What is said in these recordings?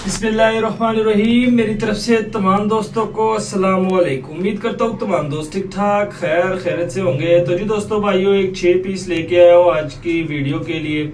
बिस्मिल्लाहिर्रहमानिर्रहीम। मेरी तरफ से तमाम दोस्तों को अस्सलाम वालेकुम। उम्मीद करता हूँ तमाम दोस्त ठीक ठाक खैरियत से होंगे। तो जी दोस्तों भाइयों, एक 6 पीस लेके आया हूँ आज की वीडियो के लिए।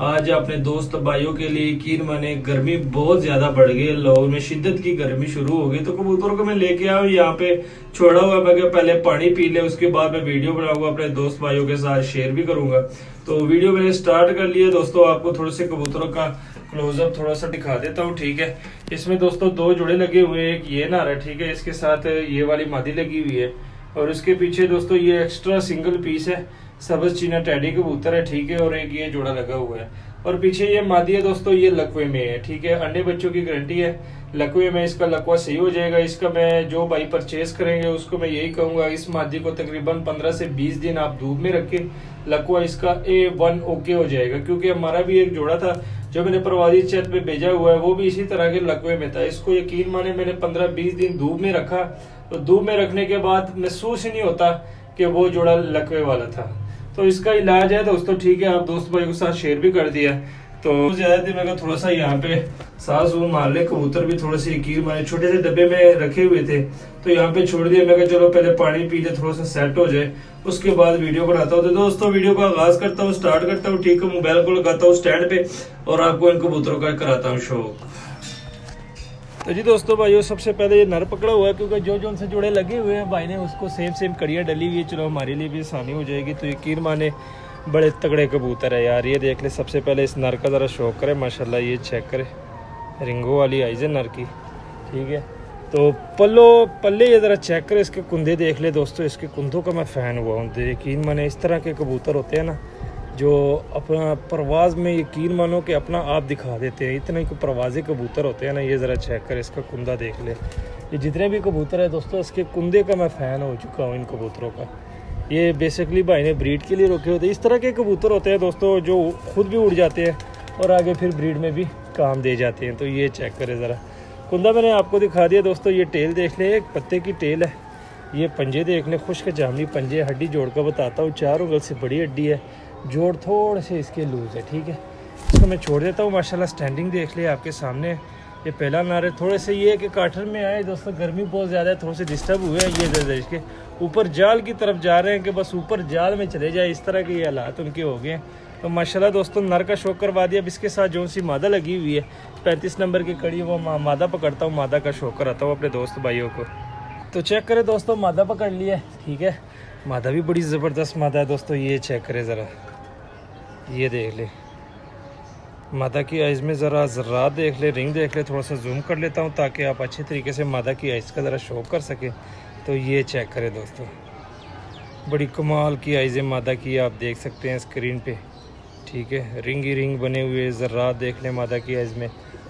आज अपने दोस्त भाइयों के लिए यकीन माने गर्मी बहुत ज्यादा बढ़ गई है, लाहौर में शिद्दत की गर्मी शुरू हो गई। तो कबूतरों को मैं लेके आया हूँ यहाँ पे छोड़ा हुआ। मैं क्या पहले पानी पी ले, उसके बाद मैं वीडियो बनाऊंगा, अपने दोस्त भाइयों के साथ शेयर भी करूंगा। तो वीडियो मैंने स्टार्ट कर लिया दोस्तों। आपको थोड़े से कबूतरों का क्लोजअप थोड़ा सा दिखा देता हूँ, ठीक है। इसमें दोस्तों 2 जोड़े लगे हुए हैं, एक ये नारा, ठीक है, इसके साथ ये वाली मादी लगी हुई है, और उसके पीछे दोस्तों ये एक्स्ट्रा सिंगल पीस है, सब्ज चीना टैडी कबूतर है, ठीक है, और एक ये जोड़ा लगा हुआ है। और पीछे ये मादी है दोस्तों, ये लकवे में है, ठीक है। अंडे बच्चों की गारंटी है, लकवे में इसका लकवा सही हो जाएगा। इसका मैं जो भाई परचेज करेंगे उसको मैं यही कहूंगा, इस मादी को तकरीबन 15 से 20 दिन आप धूप में रखें, लकवा इसका A1 ओके हो जाएगा। क्योंकि हमारा भी एक जोड़ा था जो मैंने प्रवासी चैट पे भेजा हुआ है, वो भी इसी तरह के लकवे में था। इसको यकीन माने मैंने 15-20 दिन धूप में रखा, तो धूप में रखने के बाद महसूस ही नहीं होता कि वो जोड़ा लकवे वाला था। तो इसका इलाज है दोस्तों, ठीक है, आप दोस्त भाई के साथ शेयर भी कर दिया। तो ज्यादा दिन मैं थोड़ा सा यहाँ पे सांस मार ले, कबूतर भी थोड़े से यकीन माने छोटे से डब्बे में रखे हुए थे, तो यहाँ पे छोड़ दिया। मैं चलो पहले पानी पी ले, थोड़ा सा सेट हो जाए, उसके बाद वीडियो बनाता हूँ। तो दोस्तों वीडियो का आगाज करता हूँ, स्टार्ट करता हूँ, ठीक है। मोबाइल को लगाता हूँ स्टैंड पे और आपको इन कबूतरों का कराता हूँ शो। तो जी दोस्तों भाइयों, सबसे पहले ये नर पकड़ा हुआ है, क्योंकि जो उनसे जुड़े लगे हुए हैं भाई ने उसको सेम कड़ियाँ डली हुई है। चलो हमारे लिए भी आसानी हो जाएगी। तो यकीन माने बड़े तगड़े कबूतर है यार। ये देख ले, सबसे पहले इस नर का ज़रा शौक करे, माशाल्लाह ये चेक करे, रिंगो वाली आइज है नर की, ठीक है। तो पल्ले ये ज़रा चेक करे, इसके कुंदे देख ले दोस्तों, इसके कुंदों का मैं फ़ैन हुआ हूँ। यकीन माने इस तरह के कबूतर होते हैं ना, जो अपना परवाज़ में यकीन मानो कि अपना आप दिखा देते हैं, इतने परवाज़ी कबूतर होते हैं ना। ये ज़रा चेक कर, इसका कुंदा देख ले। ये जितने भी कबूतर है दोस्तों, इसके कुंदे का मैं फ़ैन हो चुका हूँ इन कबूतरों का। ये बेसिकली भाई ने ब्रीड के लिए रोके होते हैं। इस तरह के कबूतर होते हैं दोस्तों जो खुद भी उड़ जाते हैं और आगे फिर ब्रीड में भी काम दे जाते हैं। तो ये चेक करें ज़रा, कुंदा मैंने आपको दिखा दिया दोस्तों। ये टेल देख ले, एक पत्ते की टेल है। ये पंजे देख ले, खुश्क जामनी पंजे। हड्डी जोड़ कर बताता हूँ, 4 उंगल से बड़ी हड्डी है, जोड़ थोड़े से इसके लूज़ है, ठीक है। इसको मैं छोड़ देता हूँ। माशाल्लाह स्टैंडिंग देख ले आपके सामने। ये पहला नारे थोड़े से ये है कि काठर में आए दोस्तों, गर्मी बहुत ज़्यादा है, थोड़े से डिस्टर्ब हुए हैं। ये इसके ऊपर जाल की तरफ जा रहे हैं कि बस ऊपर जाल में चले जाए, इस तरह के ये हालात उनके हो गए हैं। तो माशाल्लाह दोस्तों नर का शौक करवा दिया। अब इसके साथ जो सी मादा लगी हुई है 35 नंबर की कड़ी, वो मादा पकड़ता हूँ, मादा का शौक कराता हूँ अपने दोस्त भाइयों को। तो चेक करें दोस्तों, मादा पकड़ लिया, ठीक है। मादा भी बड़ी ज़बरदस्त मादा है दोस्तों। ये चेक करें ज़रा, ये देख ले मादा की आइज़ में, ज़रा ज़र्रात देख ले, रिंग देख ले। थोड़ा सा जूम कर लेता हूँ ताकि आप अच्छे तरीके से मादा की आइज़ का ज़रा शौक कर सकें। तो ये चेक करें दोस्तों, बड़ी कमाल की आइज़ मादा की, आप देख सकते हैं स्क्रीन पे, ठीक है। रिंग ही रिंग बने हुए, ज़र्रात देख लें मादा की आइज़ में।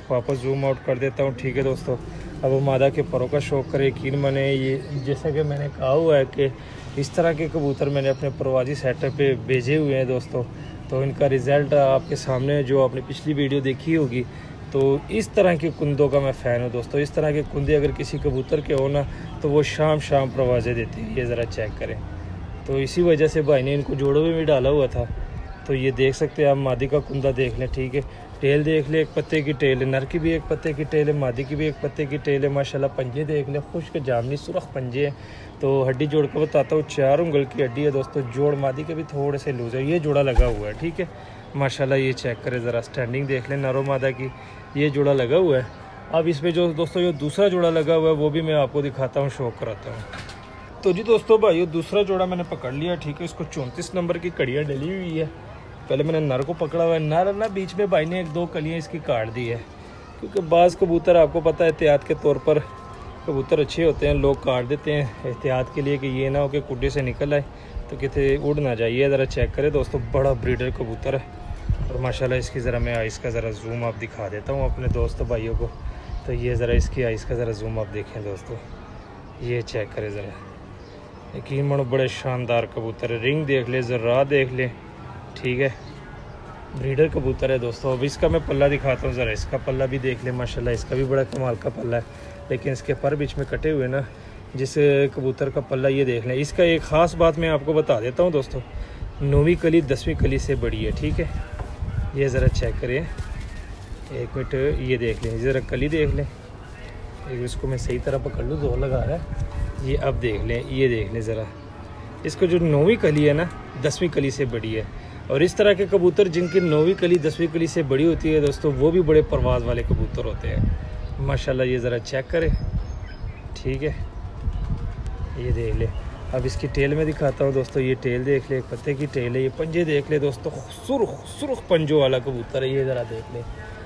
वापस जूम आउट कर देता हूँ, ठीक है दोस्तों। अब वो मादा के परों का शौक करे। यकीन माने ये जैसा कि मैंने कहा हुआ है कि इस तरह के कबूतर मैंने अपने प्रवासी सेटअप पे भेजे हुए हैं दोस्तों। तो इनका रिज़ल्ट आपके सामने, जो आपने पिछली वीडियो देखी होगी। तो इस तरह के कुंदों का मैं फ़ैन हूँ दोस्तों। इस तरह के कुंदे अगर किसी कबूतर के हो ना, तो वो शाम प्रवाजे देते हैं। ये ज़रा चेक करें। तो इसी वजह से भाई ने इनको जोड़ों में भी डाला हुआ था। तो ये देख सकते हैं आप, मादी का कुंदा देख लें, ठीक है। टेल देख ले, एक पत्ते की टेल है, नर की भी एक पत्ते की टेल है, मादी की भी एक पत्ते की टेल है। माशाल्लाह पंजे देख ले, खुश्क जामनी सुरख पंजे हैं। तो हड्डी जोड़ कर बताता हूँ, 4 उंगल की हड्डी है दोस्तों। जोड़ मादी के भी थोड़े से लूज है, ये जोड़ा लगा हुआ है, ठीक है। माशाल्लाह ये चेक करें ज़रा, स्टैंडिंग देख लें नरो मादा की, ये जोड़ा लगा हुआ है। अब इसमें जो दोस्तों जो दूसरा जोड़ा लगा हुआ है वो भी मैं आपको दिखाता हूँ, शौक कराता हूँ। तो जी दोस्तों भाई, दूसरा जोड़ा मैंने पकड़ लिया, ठीक है। इसको 34 नंबर की कड़ियाँ डली हुई है। पहले मैंने नर को पकड़ा हुआ है। नर ना बीच में भाई ने 1-2 कलियाँ इसकी काट दी है, क्योंकि बाज़ कबूतर आपको पता है एहतियात के तौर पर कबूतर अच्छे होते हैं, लोग काट देते हैं एहतियात के लिए कि ये ना हो कि कुड्डे से निकल आए तो कितने उड़ ना जाइए। ज़रा चेक करें दोस्तों, बड़ा ब्रीडर कबूतर है। और माशाल्लाह इसकी ज़रा मैं आइस का ज़रा जूम आप दिखा देता हूँ अपने दोस्त भाइयों को। तो ये ज़रा इसकी आइस का ज़रा जूम आप देखें दोस्तों, ये चेक करें ज़रा, यकीन मानो बड़े शानदार कबूतर है। रिंग देख ले, ज़रा देख ले, ठीक है। ब्रीडर कबूतर है दोस्तों। अब इसका मैं पल्ला दिखाता हूँ ज़रा, इसका पल्ला भी देख ले, माशाल्लाह इसका भी बड़ा कमाल का पल्ला है। लेकिन इसके पर बीच में कटे हुए ना, जिस कबूतर का पल्ला, ये देख लें। इसका एक ख़ास बात मैं आपको बता देता हूँ दोस्तों, 9वीं कली 10वीं कली से बड़ी है, ठीक है। ये ज़रा चेक करें, एक मिनट, ये देख लें, ज़रा कली देख लें। एक इसको मैं सही तरह पकड़ लूँ, जोर लगा रहा है ये। अब देख लें, ये देख लें ज़रा, इसको जो 9वीं कली है ना 10वीं कली से बड़ी है। और इस तरह के कबूतर जिनकी 9वीं कली 10वीं कली से बड़ी होती है दोस्तों, वो भी बड़े परवाज़ वाले कबूतर होते हैं माशाल्लाह। ये ज़रा चेक करें, ठीक है, ये देख ले। अब इसकी टेल में दिखाता हूँ दोस्तों, ये टेल देख ले, पत्ते की टेल है। ये पंजे देख ले दोस्तों, सुर्ख पंजों वाला कबूतर है, ये ज़रा देख ले।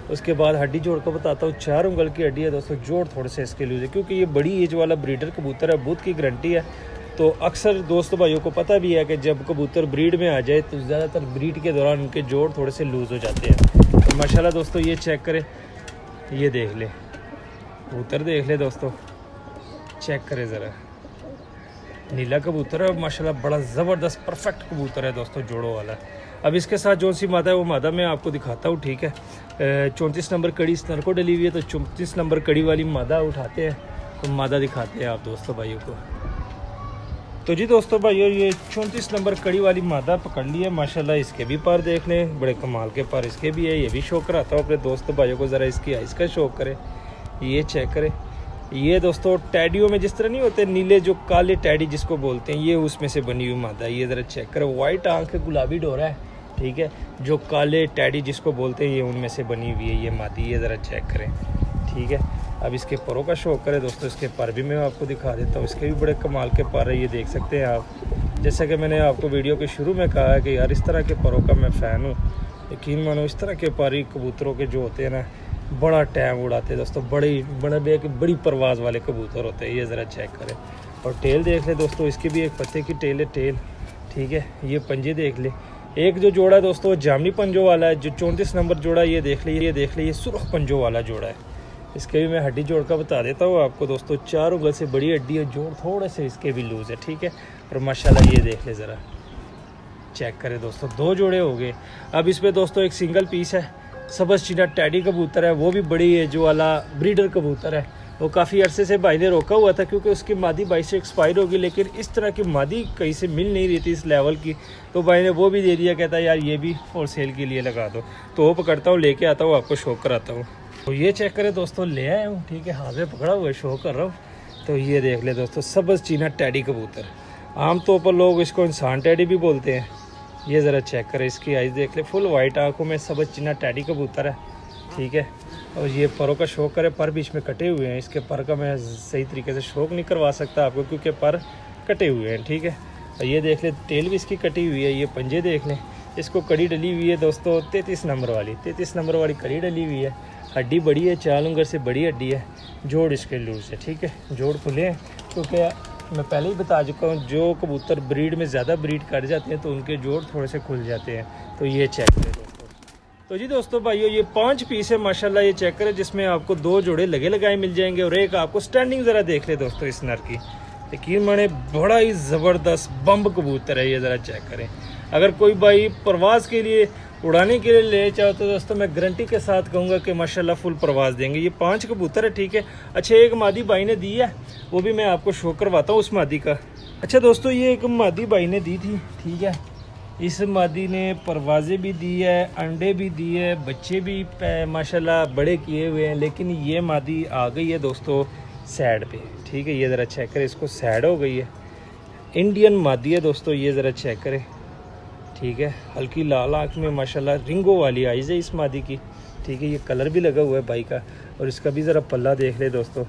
उसके बाद हड्डी जोड़ को बताता हूँ, 4 उंगल की हड्डी है दोस्तों। जोड़ थोड़े से इसके लूज है क्योंकि ये बड़ी एज वाला ब्रीडर कबूतर है, बुध की गारंटी है। तो अक्सर दोस्तों भाइयों को पता भी है कि जब कबूतर ब्रीड में आ जाए तो ज़्यादातर ब्रीड के दौरान उनके जोड़ थोड़े से लूज़ हो जाते हैं। तो माशाल्लाह दोस्तों ये चेक करें, ये देख ले कबूतर, देख ले दोस्तों, चेक करें ज़रा। नीला कबूतर है माशाल्लाह, बड़ा ज़बरदस्त परफेक्ट कबूतर है दोस्तों, जोड़ों वाला। अब इसके साथ जो सी मादा है वो मादा मैं आपको दिखाता हूँ, ठीक है। 34 नंबर कड़ी इस नर को डली हुई है, तो 34 नंबर कड़ी वाली मादा उठाते हैं, तो मादा दिखाते हैं आप दोस्तों भाइयों को। तो जी दोस्तों भाइयों, ये 34 नंबर कड़ी वाली मादा पकड़ ली है माशाल्लाह। इसके भी पर देख लें, बड़े कमाल के पर इसके भी है। ये भी शौक कराता हूँ अपने दोस्तों भाइयों को, ज़रा इसकी आइस का शौक करें, ये चेक करें। ये दोस्तों टैडियों में जिस तरह नहीं होते नीले, जो काले टैडी जिसको बोलते हैं, ये उसमें से बनी हुई मादा है। ये ज़रा चेक करें, वाइट आंख है, गुलाबी डोरा है, ठीक है। जो काले टैडी जिसको बोलते हैं, ये उनमें से बनी हुई है ये मादी, ये ज़रा चेक करें, ठीक है। अब इसके परों का शौक करें दोस्तों, इसके पर भी मैं आपको दिखा देता हूँ। इसके भी बड़े कमाल के पर है, ये देख सकते हैं आप। जैसा कि मैंने आपको वीडियो के शुरू में कहा है कि यार इस तरह के परों का मैं फ़ैन हूँ। यकीन मानो, इस तरह के पर ही कबूतरों के जो होते हैं ना, बड़ा टाइम उड़ाते हैं दोस्तों, बड़ी परवाज़ वाले कबूतर होते हैं। ये ज़रा चेक करें, और टेल देख ले दोस्तों, इसकी भी एक पत्ते की टेल है, टेल, ठीक है। ये पंजे देख ले, एक जो जोड़ा है दोस्तों जामनी पंजों वाला है, जो 34 नंबर जोड़ा है, ये देख ले, ये देख ले, ये सुर्ख पंजों वाला जोड़ा है। इसके भी मैं हड्डी जोड़ का बता देता हूँ आपको दोस्तों, 4 उंगल से बड़ी हड्डी है, जोड़ थोड़े से इसके भी लूज़ है, ठीक है। और माशाल्लाह ये देख ले, ज़रा चेक करें दोस्तों, 2 जोड़े हो गए। अब इसमें दोस्तों एक सिंगल पीस है, सबस चीना टैडी कबूतर है, वो भी बड़ी एज वाला ब्रीडर कबूतर है। वो काफ़ी अरसे से भाई ने रोका हुआ था क्योंकि उसकी मादी भाई से एक्सपायर होगी, लेकिन इस तरह की मादी कहीं से मिल नहीं रही थी इस लेवल की, तो भाई ने वो भी दे दिया। कहता है यार ये भी फॉर सेल के लिए लगा दो, तो वो पकड़ता हूँ, लेके आता हूँ, आपको शो कराता हूँ। तो ये चेक करें दोस्तों, ले आया हूँ, ठीक है, हाथ में पकड़ा हुआ है, शो कर रहा हूँ। तो ये देख ले दोस्तों, सबस चीना टैडी कबूतर, आमतौर पर लोग इसको इंसान टैडी भी बोलते हैं। ये ज़रा चेक करें, इसकी आइज़ देख ले, फुल वाइट आंखों में सबस चीना टैडी कबूतर है, ठीक है। और ये परों का शौक करें, पर बीच में कटे हुए हैं। इसके पर का मैं सही तरीके से शौक नहीं करवा सकता आपको क्योंकि पर कटे हुए हैं, ठीक है। और ये देख ले, टेल भी इसकी कटी हुई है। ये पंजे देख लें, इसको कड़ी डली हुई है दोस्तों, 33 नंबर वाली, 33 नंबर वाली कड़ी डली हुई है। हड्डी बड़ी है, 4 उंगल से बड़ी हड्डी है। जोड़ इसके लूज है, ठीक है, जोड़ खुले हैं क्योंकि मैं पहले ही बता चुका हूँ, जो कबूतर ब्रीड में ज़्यादा ब्रीड कर जाते हैं तो उनके जोड़ थोड़े से खुल जाते हैं। तो ये चेक करें दोस्तों। तो जी दोस्तों भाइयों, ये 5 पीस है माशाल्लाह, ये चेक करें, जिसमें आपको 2 जोड़े लगे लगाए मिल जाएंगे और एक आपको स्टैंडिंग ज़रा देख ले दोस्तों इस नर की। यकीन माने बड़ा ही ज़बरदस्त बम्ब कबूतर है, ये ज़रा चेक करें। अगर कोई भाई परवाज़ के लिए उड़ाने के लिए ले चाहो तो दोस्तों मैं गारंटी के साथ कहूँगा कि माशाल्लाह फुल परवाज़ देंगे। ये 5 कबूतर है, ठीक है। अच्छा, एक मादी भाई ने दी है, वो भी मैं आपको शो करवाता हूँ उस मादी का। अच्छा दोस्तों, ये एक मादी भाई ने दी थी, ठीक है। इस मादी ने परवाज़ें भी दी है, अंडे भी दिए है, बच्चे भी माशाल्लाह बड़े किए हुए हैं, लेकिन ये मादी आ गई है दोस्तों सैड पे, ठीक है। ये ज़रा चेक करें, इसको सैड हो गई है। इंडियन मादी है दोस्तों, ये ज़रा चेक करें, ठीक है। हल्की लाल आँख में माशाल्लाह रिंगो वाली आइज़ है इस मादी की, ठीक है। ये कलर भी लगा हुआ है भाई का, और इसका भी ज़रा पल्ला देख ले दोस्तों,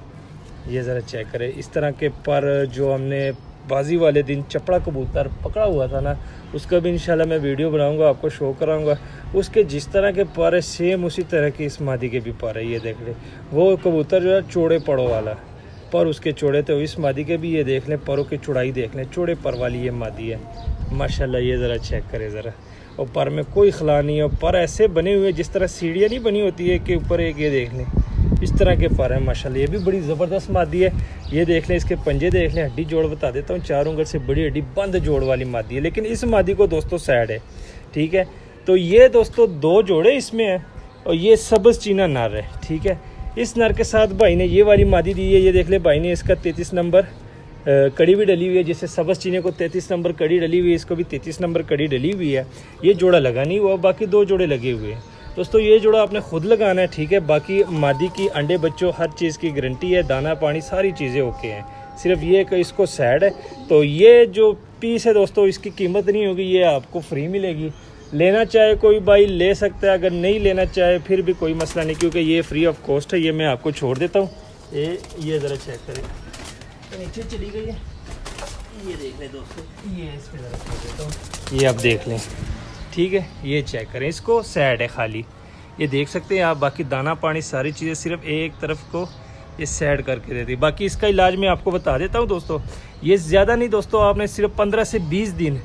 ये ज़रा चेक करें। इस तरह के पर जो हमने बाजी वाले दिन चपड़ा कबूतर पकड़ा हुआ था ना, उसका भी इंशाल्लाह मैं वीडियो बनाऊंगा, आपको शो कराऊंगा। उसके जिस तरह के पर है सेम उसी तरह के इस मादी के भी पर है, ये देख ले। वो कबूतर जो है चौड़े पड़ों वाला, पर उसके चौड़े थे, इस मादी के भी ये देख लें, परों की चौड़ाई देख लें, चौड़े पर वाली ये मादी है माशाल्लाह। ये ज़रा चेक करें ज़रा, और पर में कोई खला नहीं है, और पर ऐसे बने हुए जिस तरह सीढ़ियाँ नहीं बनी होती है कि ऊपर एक, ये देख लें, इस तरह के पर है माशाल्लाह। ये भी बड़ी ज़बरदस्त मादी है, ये देख लें, इसके पंजे देख लें। हड्डी जोड़ बता देता हूँ, 4 उंगल से बड़ी हड्डी बंद जोड़ वाली मादी है, लेकिन इस मादी को दोस्तों सैड है, ठीक है। तो ये दोस्तों 2 जोड़े इसमें हैं, और ये सबस चीना नर है, ठीक है। इस नर के साथ भाई ने ये वाली मादी दी है, ये देख ले, भाई ने इसका 33 नंबर कड़ी भी डली हुई है। जैसे सबस चीने को 33 नंबर कड़ी डली हुई है, इसको भी 33 नंबर कड़ी डली हुई है। ये जोड़ा लगा नहीं हुआ, बाकी 2 जोड़े लगे हुए हैं। दोस्तों ये जोड़ा आपने खुद लगाना है, ठीक है। बाकी मादी की अंडे बच्चों हर चीज़ की गारंटी है, दाना पानी सारी चीज़ें ओके हैं। सिर्फ ये कि इसको सैड है। तो ये जो पीस है दोस्तों, इसकी कीमत नहीं होगी, ये आपको फ्री मिलेगी। लेना चाहे कोई भाई ले सकता है, अगर नहीं लेना चाहे फिर भी कोई मसला नहीं, क्योंकि ये फ्री ऑफ कॉस्ट है। ये मैं आपको छोड़ देता हूँ। ये ज़रा चेक करें, नीचे चली गई है, ये देख लें दोस्तों, ये इस पर ज़रा छोड़ देता हूँ, ये आप देख लें, ठीक है। ये चेक करें, इसको सैड है खाली, ये देख सकते हैं आप। बाकी दाना पानी सारी चीज़ें सिर्फ एक तरफ को ये सैड करके देती है। बाकी इसका इलाज मैं आपको बता देता हूँ दोस्तों। ये ज़्यादा नहीं दोस्तों, आपने सिर्फ 15 से 20 दिन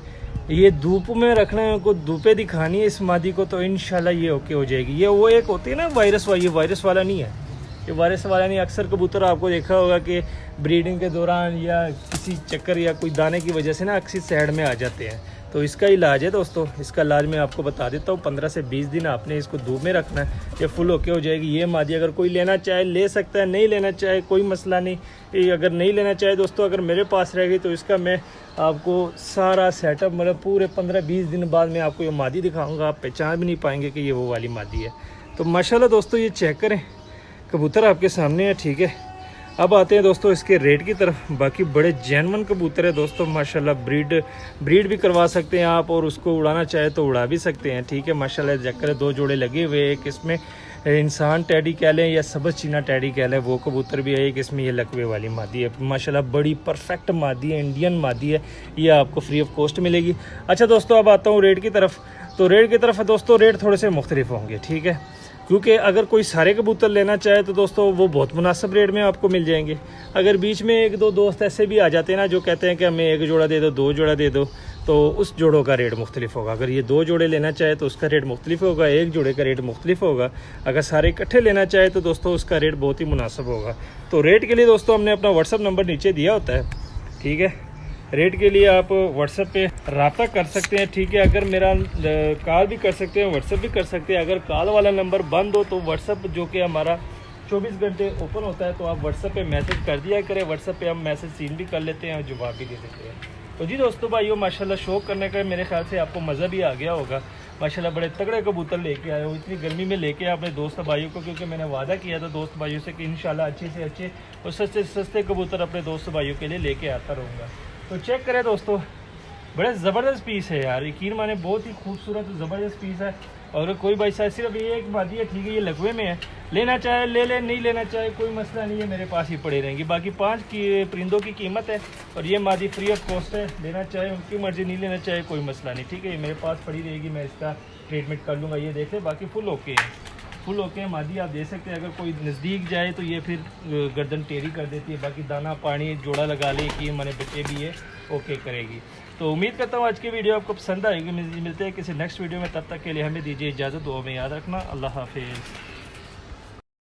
ये धूप में रखना है, उनको धूपे दिखानी है इस मादी को, तो इंशाल्लाह ये ओके हो जाएगी। ये वो एक होती है ना वायरस वाली, ये वायरस वाला नहीं है, ये वायरस वाला नहीं। अक्सर कबूतर आपको देखा होगा कि ब्रीडिंग के दौरान या किसी चक्कर या कोई दाने की वजह से ना अक्सर साइड में आ जाते हैं। तो इसका इलाज है दोस्तों, इसका इलाज मैं आपको बता देता हूँ। 15 से 20 दिन आपने इसको धूप में रखना है, ये फुल ओके हो जाएगी। ये मादी अगर कोई लेना चाहे ले सकता है, नहीं लेना चाहे कोई मसला नहीं। अगर नहीं लेना चाहे दोस्तों, अगर मेरे पास रहेगी तो इसका मैं आपको सारा सेटअप मतलब पूरे 15-20 दिन बाद मैं आपको ये मादी दिखाऊँगा। आप पहचान भी नहीं पाएंगे कि ये वो वाली मादी है। तो माशाल्लाह दोस्तों ये चेक करें, कबूतर आपके सामने है, ठीक है। अब आते हैं दोस्तों इसके रेट की तरफ। बाकी बड़े जेन्युइन कबूतर है दोस्तों माशाल्लाह, ब्रीड भी करवा सकते हैं आप, और उसको उड़ाना चाहे तो उड़ा भी सकते हैं, ठीक है। माशाल्लाह चक्कर 2 जोड़े लगे हुए, एक इसमें इंसान टैडी कह लें या सबज चीना टैडी कह लें, वो कबूतर भी है। एक इसमें ये लकवे वाली मादी है, माशाल्लाह बड़ी परफेक्ट मादी है, इंडियन मादी है। ये आपको फ्री ऑफ कॉस्ट मिलेगी। अच्छा दोस्तों अब आता हूँ रेट की तरफ। तो रेट की तरफ दोस्तों रेट थोड़े से मुख्तलिफ होंगे, ठीक है, क्योंकि अगर कोई सारे कबूतर लेना चाहे तो दोस्तों वो बहुत मुनासिब रेट में आपको मिल जाएंगे। अगर बीच में 1-2 दोस्त ऐसे भी आ जाते हैं ना जो कहते हैं कि हमें 1 जोड़ा दे दो, 2 जोड़ा दे दो, तो उस जोड़ों का रेट मुख्तलिफ होगा। अगर ये 2 जोड़े लेना चाहे तो उसका रेट मुख्तलिफ होगा, 1 जोड़े का रेट मुख्तलिफ होगा। अगर सारे इकट्ठे लेना चाहे तो दोस्तों उसका रेट बहुत ही मुनासिब होगा। तो रेट के लिए दोस्तों हमने अपना व्हाट्सअप नंबर नीचे दिया होता है, ठीक है। रेट के लिए आप व्हाट्सएप पे रब्ता कर सकते हैं, ठीक है। अगर मेरा कॉल भी कर सकते हैं, व्हाट्सएप भी कर सकते हैं। अगर कॉल वाला नंबर बंद हो तो व्हाट्सएप जो कि हमारा 24 घंटे ओपन होता है, तो आप व्हाट्सएप पे मैसेज कर दिया करें। व्हाट्सएप पे हम मैसेज सीन भी कर लेते हैं और जवाब भी दे देते हैं। तो जी दोस्तों भाइयों माशाल्लाह शौक़ करने का मेरे ख्याल से आपको मज़ा भी आ गया होगा। माशाल्लाह बड़े तगड़े कबूतर लेके आए हो, इतनी गर्मी में लेके अपने दोस्त भाइयों को, क्योंकि मैंने वादा किया था दोस्त भाइयों से कि इंशाल्लाह अच्छे से अच्छे और सस्ते से सस्ते कबूतर अपने दोस्त भाइयों के लिए लेके आता रहूँगा। तो चेक करें दोस्तों, बड़े ज़बरदस्त पीस है यार, यकीन माने बहुत ही खूबसूरत ज़बरदस्त पीस है। और कोई भाई साहब सिर्फ ये एक मादी है, ठीक है, ये लकवे में है, लेना चाहे ले ले, नहीं लेना चाहे कोई मसला नहीं है, मेरे पास ही पड़े रहेंगी। बाकी 5 की परिंदों की कीमत है और ये मादी फ्री ऑफ कॉस्ट है, लेना चाहे उनकी मर्जी, नहीं लेना चाहे कोई मसला नहीं, ठीक है। ये मेरे पास पड़ी रहेगी, मैं इसका ट्रीटमेंट कर लूँगा। ये देखें बाकी फुल ओके है, फुल ओके मादी आप दे सकते हैं। अगर कोई नज़दीक जाए तो ये फिर गर्दन टेढ़ी कर देती है। बाकी दाना पानी जोड़ा लगा ले कि मैंने बच्चे भी ये ओके करेगी। तो उम्मीद करता हूँ आज की वीडियो आपको पसंद आएगी। मिलते हैं किसी नेक्स्ट वीडियो में, तब तक के लिए हमें दीजिए इजाज़त। दुआ में याद रखना। अल्लाह हाफिज़।